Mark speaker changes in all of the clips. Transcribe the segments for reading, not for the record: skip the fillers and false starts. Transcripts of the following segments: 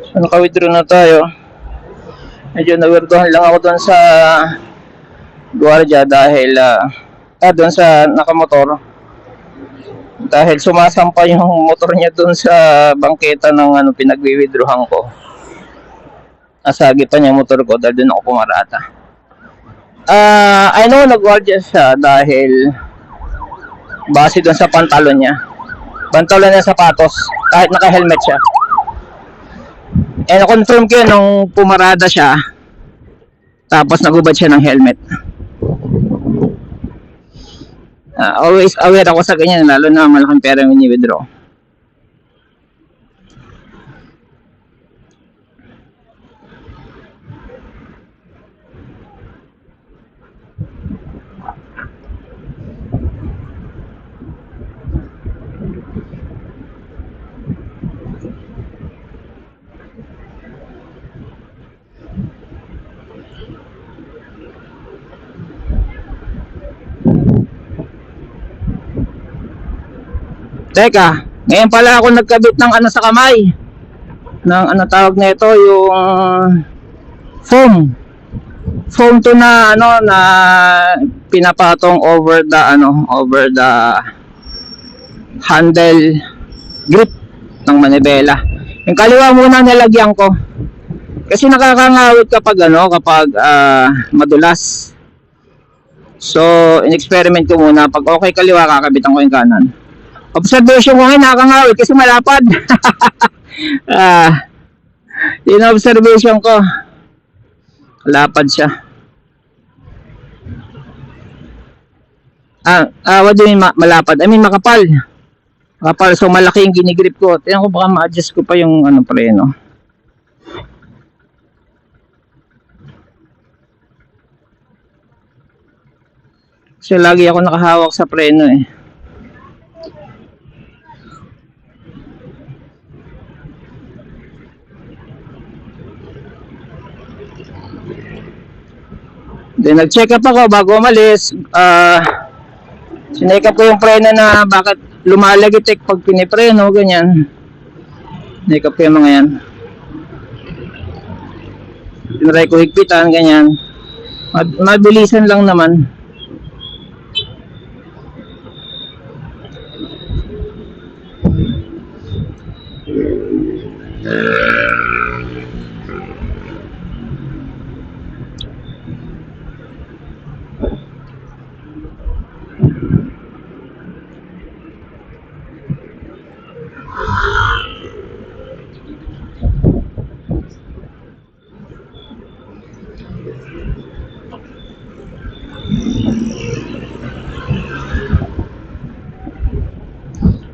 Speaker 1: So, naka-withdraw na tayo. Medyo nawirdohan lang ako doon sa gwardiya dahil doon sa nakamotor. Dahil sumasampa yung motor niya doon sa bangketa ng pinagwi-withdrawhan ko. Asagi pa niya motor ko dahil doon ako pumarata. I know nag-gwardiya siya dahil base doon sa pantalon niya. Pantalon niya, sapatos, kahit naka-helmet siya. Na-confirm ko yun nung pumarada siya. Tapos nagubad siya ng helmet. Always aware ako sa ganyan, lalo na malaking pera yung i-withdraw. Teka, ngayon pala ako nagkabit ng sa kamay. Ng tawag na ito, yung foam. Foam to na na pinapatong over the handle grip ng manibela. Yung kaliwa muna nilagyan ko. Kasi nakakangawit kapag madulas. So, in-experiment ko muna. Pag okay kaliwa, kakabitan ko yung kanan. Observation ko ngayon, nakakangawit kasi malapad. Yun observation ko. Malapad siya. What do you mean malapad? I mean makapal. Makapal, so malaki yung ginigrip ko. Tingnan ko baka ma-adjust ko pa yung preno. Kasi lagi ako nakahawak sa preno eh. Then nag-check up ako bago umalis. Sineck up ko yung preno na bakit lumalagitik pag pinipreno, ganyan. Sineck up ko yung mga yan. Tinry ko higpitan, ganyan. Mabilisan lang naman.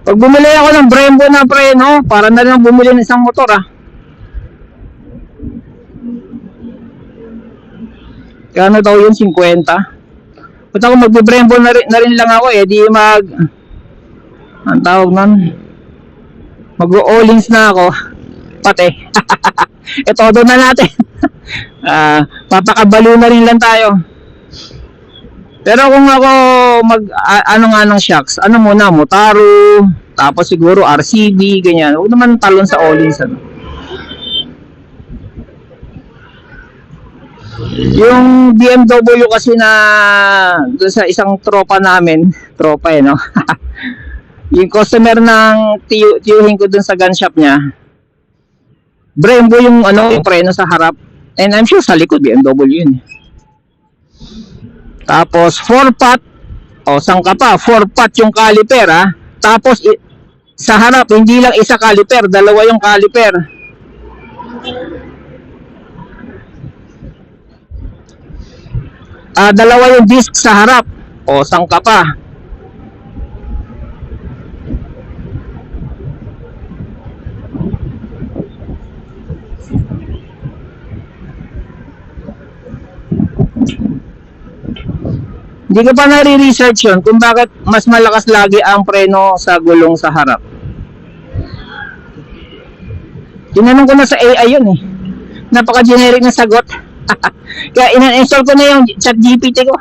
Speaker 1: Pag bumili ako ng Brembo na preno, para na lang bumili ng isang motor Kano daw yun? 50. Punta ko magbe-Brembo na rin lang ako di ang tawag nun, mag-o-all-ins na ako pati. Todo na natin. Papakabalo na rin lang tayo. Pero kung ako ng shocks, muna, Motaro, tapos siguro RCB, ganyan. Huwag naman talon sa all-ins. Yung BMW kasi na doon sa isang tropa namin, no? Yung customer ng tiyuhin ko doon sa gun shop niya, Brembo yung yung preno sa harap. And I'm sure sa likod BMW yun. Tapos 4-pot, sangka pa, 4-pot yung caliper Tapos sa harap, hindi lang isa caliper, dalawa yung caliper. Dalawa yung disc sa harap, sangka pa. Hindi ko pa nare-research yun kung bakit mas malakas lagi ang preno sa gulong sa harap. Tinanong ko na sa AI yun Napaka-generic na sagot. Kaya ina-install ko na yung ChatGPT ko.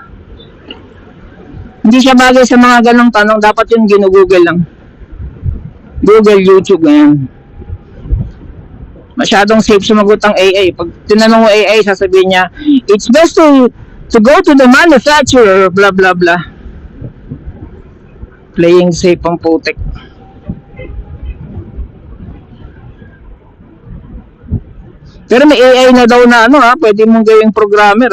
Speaker 1: Hindi siya bagay sa mga ganong tanong. Dapat yun ginugoogle lang. Google, YouTube, ngayon. Masyadong safe sumagot ang AI. Pag tinanong mo AI, sasabihin niya, it's best to go to the manufacturer, blah blah blah. Playing safe ang putek. Pero may AI na daw na pwede mong gawing programmer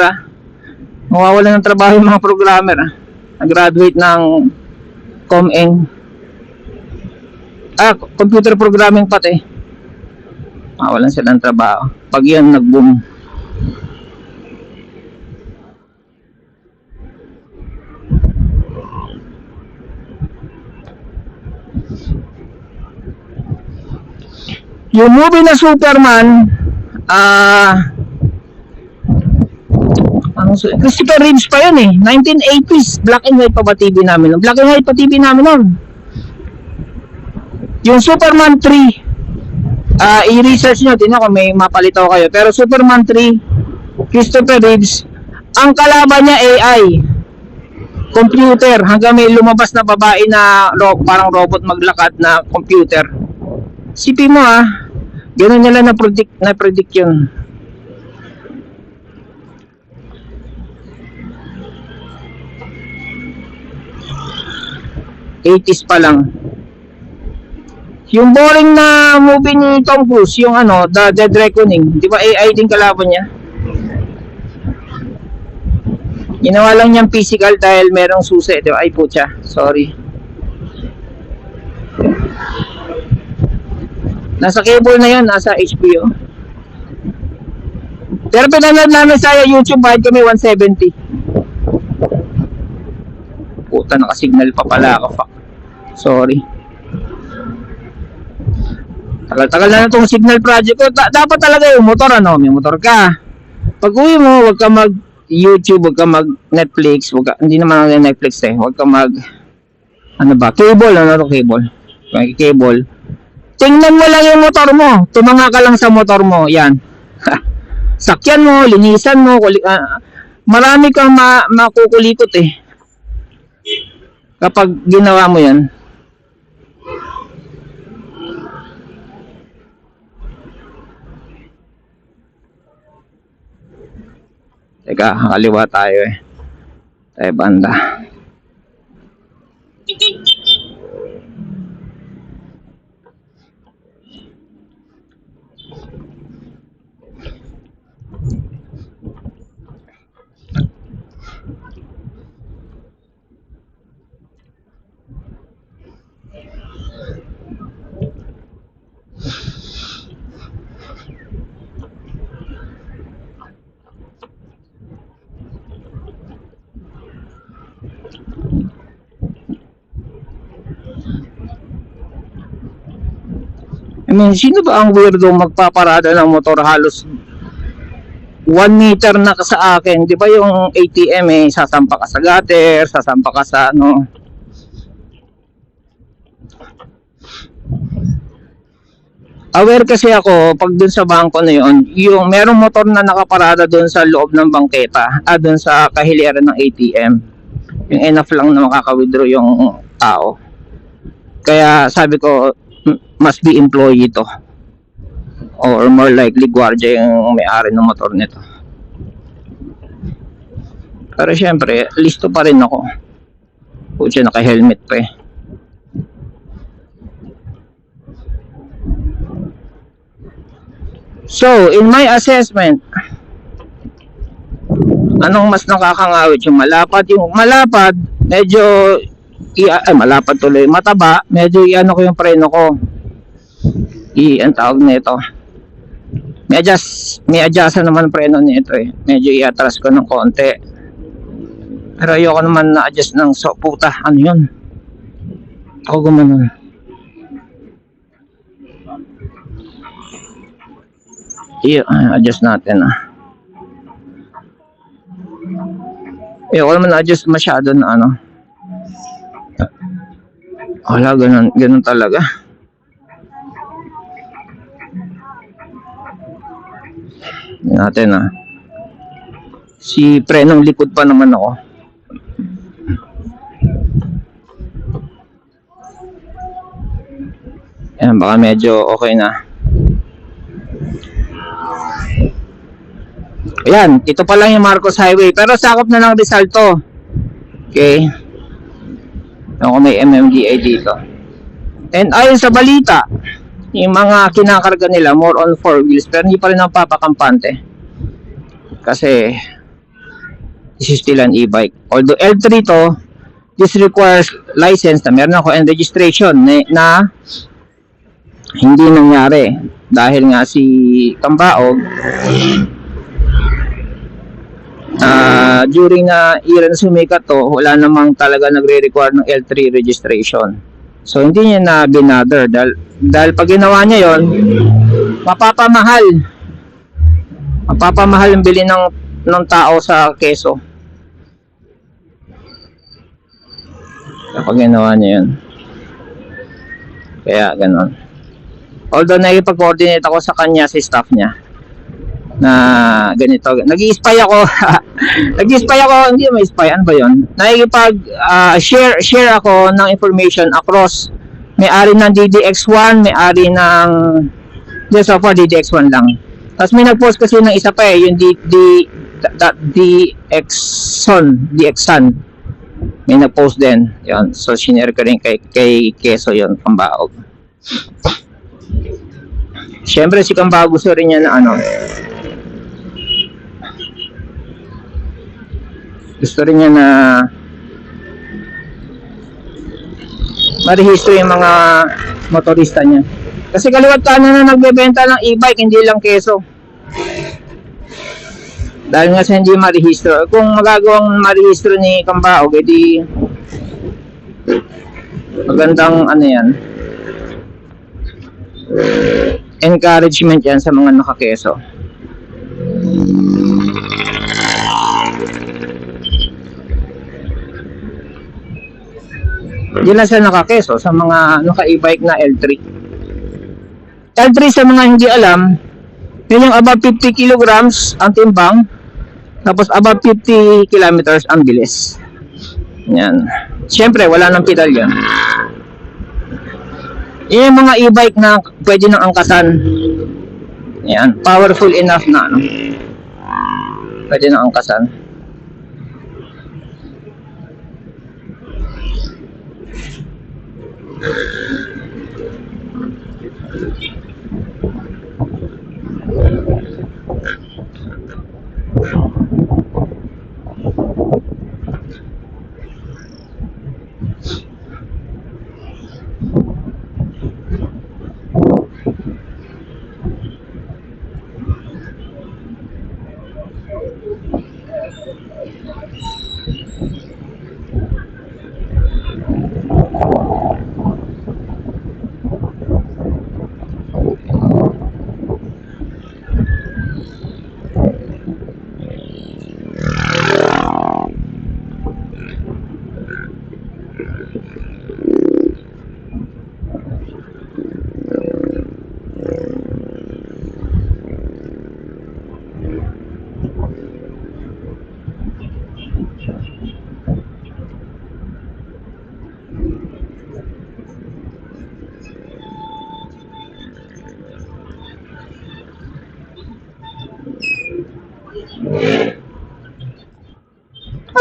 Speaker 1: Mawawala ng trabaho yung mga programmer Nag-graduate ng ComEng. Computer programming pati. Mawalan sila ng trabaho pag yan nag-boom. Yung movie na Superman, Christopher Reeves pa yun 1980s. Black and white pa ba TV namin nun? Black and white pa TV namin nun. Yung Superman 3, i-research nyo, tingnan ko may mapalitaw kayo. Pero Superman 3, Christopher Reeves, ang kalaban niya AI, computer, hanggang may lumabas na babae na parang robot maglakad na computer. Sipin mo ganun nila na-predict yun. '80s pa lang. Yung boring na movie ni Tom Cruise, yung The Dead Reckoning, di ba AI din kalaban niya? Ginawa lang niyang physical dahil merong susi, di ba? Ay putya, sorry. Nasa cable na yun, nasa HBO. Pero pinanood namin sa YouTube, bahid kami 170. Puta, nakasignal pa pala ako, fuck. Sorry. Tagal-tagal na itong signal project ko. Dapat talaga yung motor, may motor ka. Pag uwi mo, wag ka mag-YouTube, wag ka mag-Netflix, hindi naman ang Netflix wag ka cable, cable. Cable. Tingnan mo lang yung motor mo. Tumanga ka lang sa motor mo, yan. Sakyan mo, linisan mo, marami kang makukulikot kapag ginawa mo yan. Teka, kaliwa tayo tayo banda. Sino ba ang weirdo magpaparada ng motor halos 1 meter na sa akin? Di ba yung ATM sasampa ka sa gutter, sasampa ka sa Aware kasi ako pag dun sa bangko na yun, yung merong motor na nakaparada dun sa loob ng bangketa, dun sa kahiliran ng ATM. Yung enough lang na makaka-withdraw yung tao. Kaya sabi ko, must be employee to, or more likely guardia yung may-ari ng motor nito. Pero syempre listo pa rin ako. Pucha, naka-helmet pa So in my assessment, anong mas nakakangawit? Yung malapad medyo malapad tuloy, mataba, medyo ko yung preno ko. Ang tawag nito, may adjustan naman preno nito medyo i-atras ko ng konti, pero ayoko naman na-adjust ng puta, yun, ako gumanon. Adjust natin ayoko naman na-adjust masyado na wala, ganun talaga. Natin si prenong likod pa naman ako. Ayan, baka medyo okay na. Ayan, ito pa lang yung Marcos Highway. Pero sakop na ng Rizal to. Okay. Ako may MMDA dito. And ayon sa balita, yung mga kinakarga nila more on 4 wheels pero hindi pa rin napapakampante. Kasi this is still an e-bike. Although L3 to, this requires license na meron ako and registration na hindi nangyari. Dahil nga si Kambaog during na era na sumikat to, wala namang talaga nagre-require ng L3 registration. So hindi niya na binother dahil pag ginawa niya yon, mapapamahal ang bili ng tao sa keso kapag ginawa niya yun. Kaya ganon. Although nakipag-coordinate ako sa kanya, si staff niya na ganito, nag-i-spy ako hindi may spy, ano ba yun, share ako ng information across may-ari ng DDX1, may-ari ng so far DDX1 lang. Tapos may nag-post kasi ng isa pa yung DXon may nag-post din yun, so sinare ko rin kay Keso yun, Kambaog. Siyempre si Kambaog gusto rin niya na gusto rin niya na marehistro yung mga motorista niya. Kasi kaliwat kanan na nagbebenta ng e-bike, hindi lang Keso. Dahil nga sa hindi marehistro. Kung magagawang marehistro ni Kambaog, edi magandang yan, encouragement yan sa mga naka-Keso. Hindi lang siya naka-Keso sa mga naka-e-bike na L3. L3 sa mga hindi alam, yun yung above 50 kilograms ang timbang, tapos above 50 kilometers ang bilis. Yan. Siyempre, wala nang pedal yan. Yun yung mga e-bike na pwede nang angkasan. Yan. Powerful enough na pwede nang angkasan.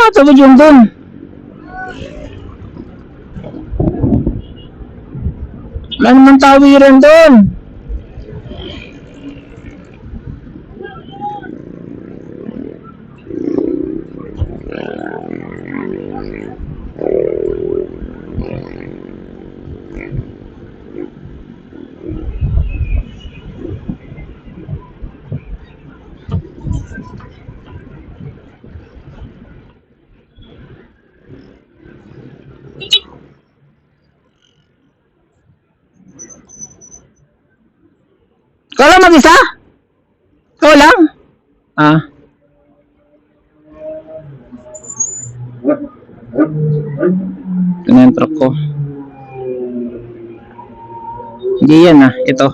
Speaker 1: Matawid yun dun. Wala naman tawiran dun. Ikaw lang mag-isa? Ikaw lang? Ito na yung truck ko. Hindi yan ito.